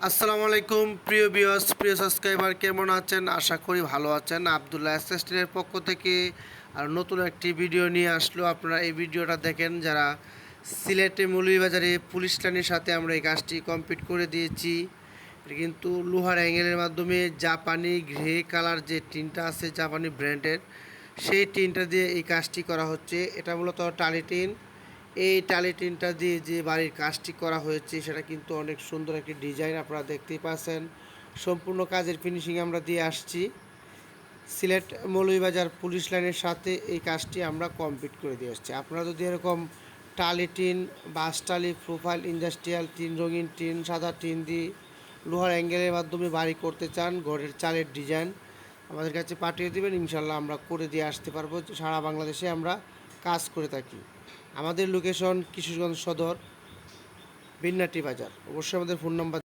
আসসালামু আলাইকুম প্রিয় ভিউয়ার্স, প্রিয় সাবস্ক্রাইবার, কেমন আছেন? আশা করি ভালো আছেন। আবদুল্লাহ অ্যাসিস্ট্যান্টের পক্ষ থেকে আর নতুন একটি ভিডিও নিয়ে আসলো। আপনারা এই ভিডিওটা দেখেন যারা সিলেটে মৌলভীবাজারে পুলিশ লাইনের সাথে আমরা এই কাজটি কমপ্লিট করে দিয়েছি। এটা কিন্তু লোহার অ্যাঙ্গেলের মাধ্যমে জাপানি গ্রে কালার যে টিনটা আছে জাপানি ব্র্যান্ডের, সেই টিনটা দিয়ে এই কাজটি করা হচ্ছে। এটা মূলত টালি টিন। এই টালি টিনটা দিয়ে যে বাড়ির কাজটি করা হয়েছে সেটা কিন্তু অনেক সুন্দর একটি ডিজাইন, আপনারা দেখতেই পাচ্ছেন। সম্পূর্ণ কাজের ফিনিশিং আমরা দিয়ে আসছি। সিলেট মৌলভীবাজার পুলিশ লাইনের সাথে এই কাজটি আমরা কমপ্লিট করে দিয়ে আসছি। আপনারা যদি এরকম টালি টিন, বাস টালি, প্রোফাইল, ইন্ডাস্ট্রিয়াল টিন, রঙিন টিন, সাদা টিন দিয়ে লোহার অ্যাঙ্গেলের মাধ্যমে বাড়ি করতে চান, ঘরের চালের ডিজাইন আমাদের কাছে পাঠিয়ে দেবেন, ইনশাল্লাহ আমরা করে দিয়ে আসতে পারবো। সারা বাংলাদেশে আমরা কাজ করে থাকি। আমাদের লোকেশন কিশোরগঞ্জ সদর, বিন্নাটি বাজার। অবশ্যই আমাদের ফোন নাম্বার